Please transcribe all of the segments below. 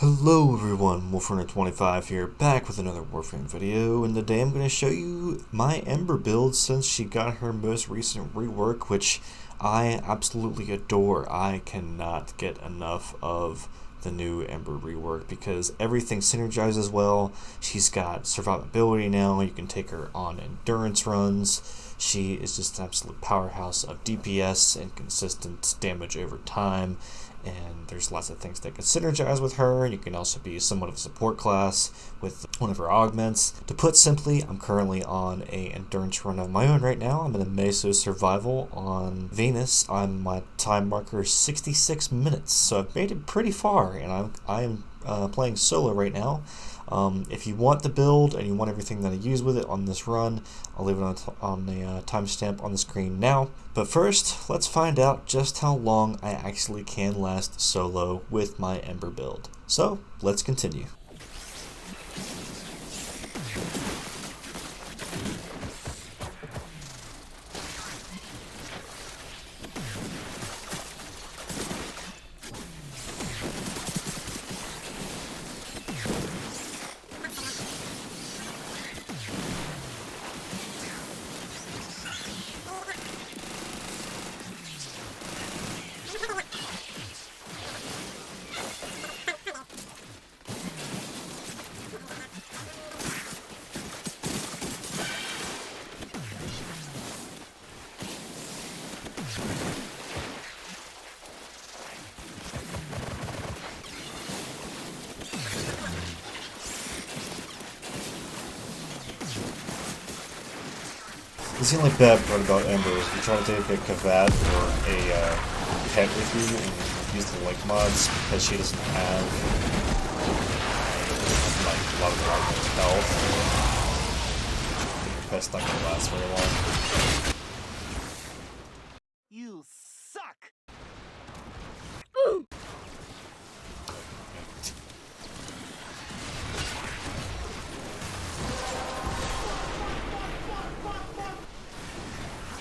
Hello everyone, Wolfrunner25 here, back with another Warframe video, and today I'm going to show you my Ember build since she got her most recent rework, which I absolutely adore. I cannot get enough of the new Ember rework because everything synergizes well. She's got survivability now, you can take her on endurance runs. She is just an absolute powerhouse of DPS and consistent damage over time. And there's lots of things that can synergize with her. You can also be somewhat of a support class with one of her augments. To put simply, I'm currently on a endurance run of my own right now. I'm in a Meso survival on Venus. My time marker is 66 minutes, so I've made it pretty far, and I'm playing solo right now. If you want the build and you want everything that I use with it on this run, I'll leave it on the timestamp on the screen now. But first, let's find out just how long I actually can last solo with my Ember build. So, let's continue. This is the only bad part about Ember is if you try to take a Kavad or a pet with you and use the link mods because she doesn't have like a lot of the health. Your pet's not gonna last very long. You suck!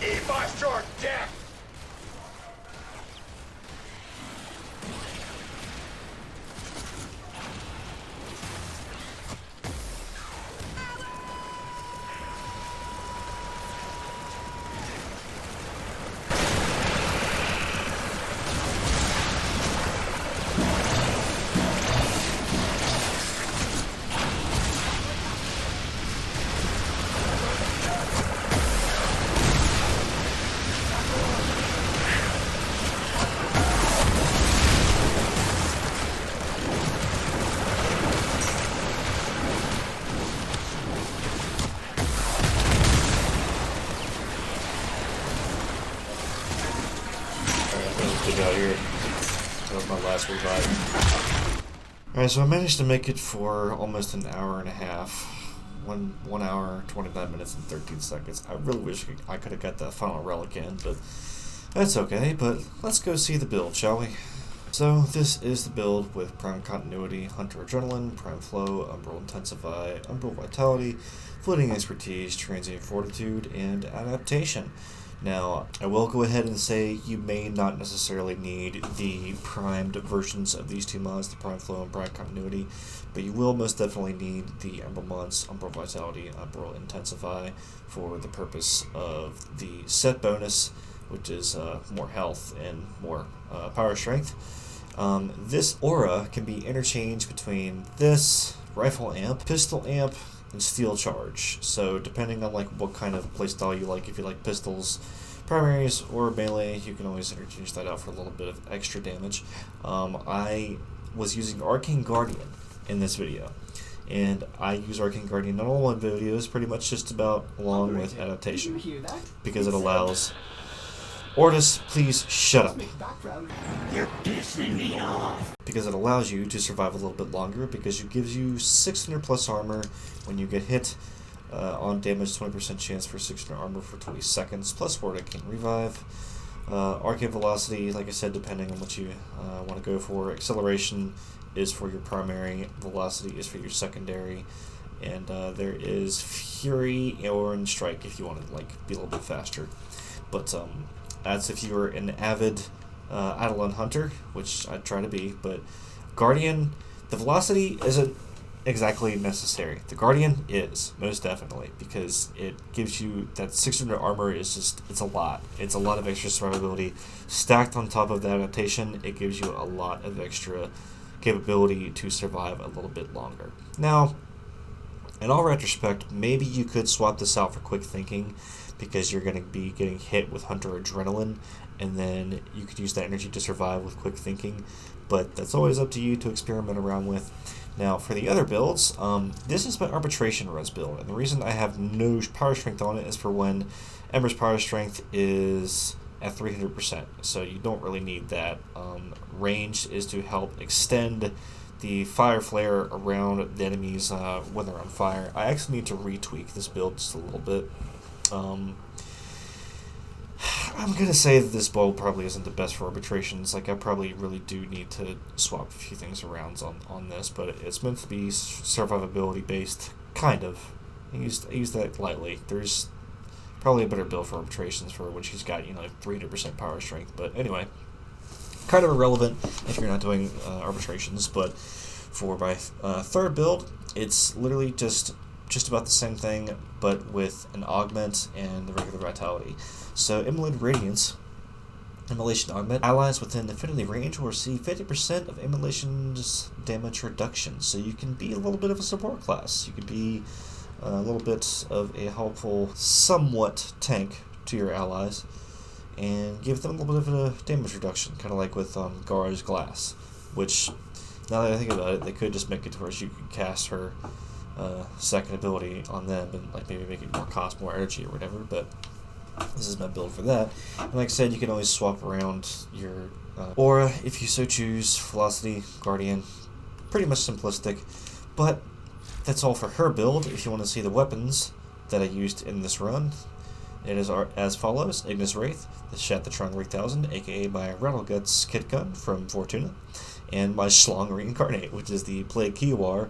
Eat my short dick! Out here. That was my last revive. Alright, so I managed to make it for almost an hour and a half. 1 hour, 29 minutes, and 13 seconds. I really wish I could have got that final relic in, but that's okay. But let's go see the build, shall we? So this is the build with Prime Continuity, Hunter Adrenaline, Prime Flow, Umbral Intensify, Umbral Vitality, Floating Expertise, Transient Fortitude, and Adaptation. Now, I will go ahead and say you may not necessarily need the primed versions of these two mods, the Prime Flow and Prime Continuity, but you will most definitely need the Umbral mods, Umbral Vitality, Umbral Intensify, for the purpose of the set bonus, which is more health and more power strength. This aura can be interchanged between this, Rifle Amp, Pistol Amp, and Steel Charge. So depending on like what kind of playstyle you like, if you like pistols, primaries, or melee, you can always interchange that out for a little bit of extra damage. I was using Arcane Guardian in this video, and I use Arcane Guardian in all my videos pretty much just about along with Adaptation because it allows... Ortis, please shut up. You're pissing me off. Because it allows you to survive a little bit longer because it gives you 600 plus armor when you get hit on damage, 20% chance for 600 armor for 20 seconds, plus Arcane Revive. Arcane Velocity, like I said, depending on what you want to go for. Acceleration is for your primary, Velocity is for your secondary, and there is Fury or Strike if you want to like be a little bit faster. But that's if you're an avid Eidolon Hunter, which I try to be, but Guardian, The velocity isn't exactly necessary. The Guardian is, most definitely, because it gives you that 600 armor is just, it's a lot. It's a lot of extra survivability. Stacked on top of the adaptation, it gives you a lot of extra capability to survive a little bit longer. Now, in all retrospect, maybe you could swap this out for quick thinking, because you're going to be getting hit with Hunter Adrenaline, and then you could use that energy to survive with quick thinking, but that's always up to you to experiment around with. Now, for the other builds, this is my Arbitration Res build, and the reason I have no power strength on it is for when Ember's power strength is at 300%, so you don't really need that. Range is to help extend the fire flare around the enemies when they're on fire. I actually need to retweak this build just a little bit. I'm going to say that this build probably isn't the best for arbitrations. Like, I probably really do need to swap a few things around on this, but it's meant to be survivability based, kind of. I use that lightly. There's probably a better build for arbitrations for when she's got, 300% power strength, but anyway, kind of irrelevant if you're not doing arbitrations. But for my third build, it's literally just about the same thing, but with an augment and the regular vitality. So Immolated Radiance, Immolation Augment. Allies within affinity range will receive 50% of Immolation's damage reduction. So you can be a little bit of a support class. You can be a little bit of a helpful, somewhat tank to your allies, and give them a little bit of a damage reduction, kind of like with Gara's Glass, which, now that I think about it, they could just make it to where you could cast her second ability on them and like maybe make it cost more energy or whatever, but this is my build for that. And like I said, you can always swap around your aura if you so choose. Velocity, Guardian, pretty much simplistic, but that's all for her build. If you want to see the weapons that I used in this run, it is as follows: Ignis Wraith, the Shathatron 3000, aka my Rattleguts kit gun from Fortuna, and my Schlong Reincarnate, which is the Plague Kiwar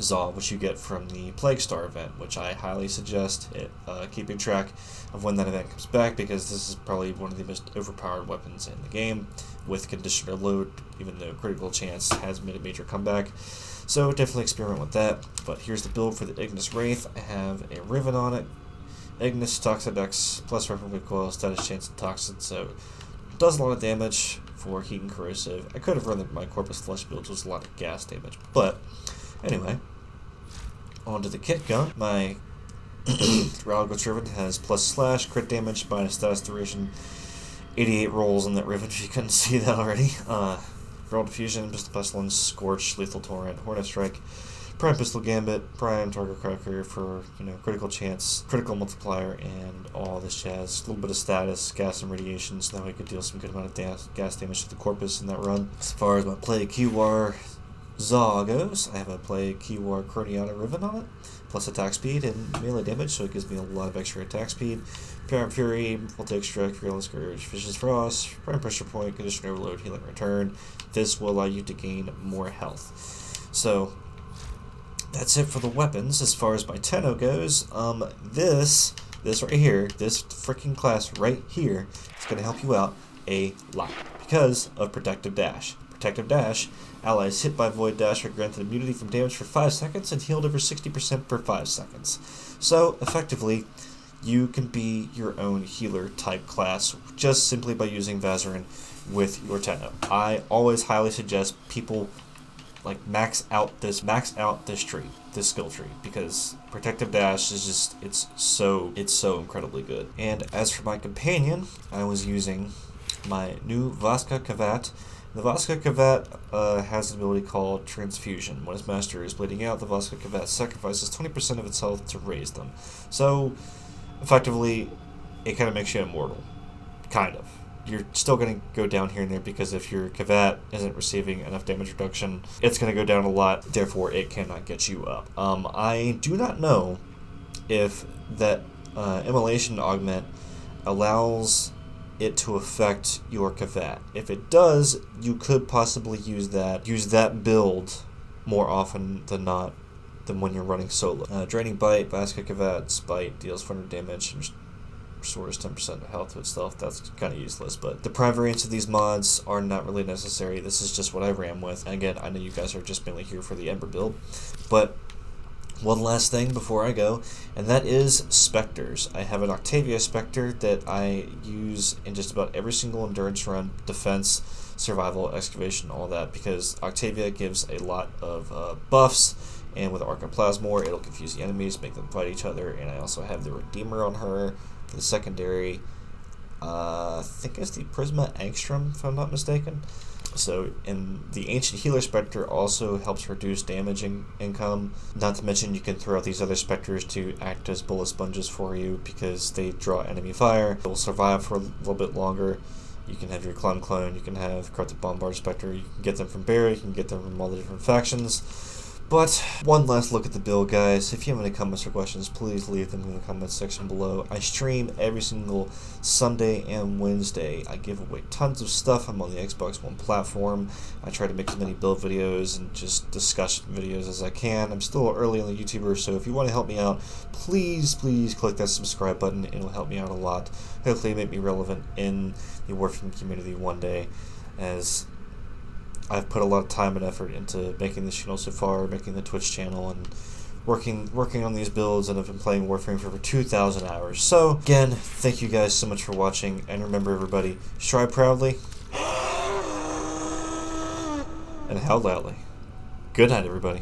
Zaw, which you get from the Plague Star event, which I highly suggest keeping track of when that event comes back, because this is probably one of the most overpowered weapons in the game, with conditioner load, even though critical chance has made a major comeback. So definitely experiment with that. But here's the build for the Ignis Wraith. I have a Riven on it, Ignis, Toxidex, plus weapon recoil, status chance, and toxin, so it does a lot of damage for heat and corrosive. I could have run my Corpus Flesh build, which was a lot of gas damage, but anyway, onto the kit gun. My Rattleguts Riven has plus slash, crit damage, minus status duration, 88 rolls on that Riven if you couldn't see that already. Roll Diffusion, Pistol Pestilence, Scorch, Lethal Torrent, Hornet Strike, Prime Pistol Gambit, Prime Target Cracker for, critical chance, critical multiplier, and all this jazz. A little bit of status, gas and radiation, so that way we could deal some good amount of gas damage to the Corpus in that run. As far as my Plague Kiwar Zaw goes, I have a Plague Kiwar Croniana Riven on it, plus attack speed and melee damage, so it gives me a lot of extra attack speed. Prime Fury, Voltaic Strike, Fearless Scourge, Vicious Frost, Prime Pressure Point, Condition Overload, Healing Return. This will allow you to gain more health. So that's it for the weapons. As far as my Tenno goes, this right here, this freaking class right here, is going to help you out a lot because of Protective Dash. Protective Dash, allies hit by Void Dash are granted immunity from damage for 5 seconds and healed over 60% per 5 seconds. So, effectively, you can be your own healer type class just simply by using Vazarin with your Tenno. I always highly suggest people max out this tree, this skill tree, because Protective Dash is just it's so incredibly good. And as for my companion, I was using my new Vaska Kavat. The Vaska Kavat has an ability called Transfusion. When its master is bleeding out, the Vaska Kavat sacrifices 20% of its health to raise them. So, effectively, it kind of makes you immortal. Kind of. You're still going to go down here and there, because if your Kavat isn't receiving enough damage reduction, it's going to go down a lot, therefore it cannot get you up. I do not know if that Immolation Augment allows it to affect your Kavat. If it does, you could possibly use that build more often than not than when you're running solo. Draining Bite, Vaska Kavat's Bite deals 400 damage and restores 10% of health to itself. That's kind of useless, but the prime variants of these mods are not really necessary. This is just what I ran with. And again, I know you guys are just mainly here for the Ember build, but one last thing before I go, and that is Spectres. I have an Octavia Spectre that I use in just about every single endurance run, defense, survival, excavation, all that, because Octavia gives a lot of buffs, and with Archoplasmor, it'll confuse the enemies, make them fight each other, and I also have the Redeemer on her for the secondary. I think it's the Prisma Angstrom, if I'm not mistaken. So, and the Ancient Healer Spectre also helps reduce damage income. Not to mention, you can throw out these other Spectres to act as bullet sponges for you because they draw enemy fire. They will survive for a little bit longer. You can have your Clone, you can have Corrupted Bombard Spectre, you can get them from Barry, you can get them from all the different factions. But one last look at the build, guys. If you have any comments or questions, please leave them in the comments section below. I stream every single Sunday and Wednesday. I give away tons of stuff. I'm on the Xbox One platform. I try to make as many build videos and just discussion videos as I can. I'm still early on the YouTuber, so if you want to help me out, please click that subscribe button. It'll help me out a lot. Hopefully make me relevant in the Warframe community one day, as I've put a lot of time and effort into making this channel so far, making the Twitch channel, and working on these builds, and I've been playing Warframe for over 2,000 hours. So, again, thank you guys so much for watching, and remember everybody, strive proudly, and howl loudly. Good night, everybody.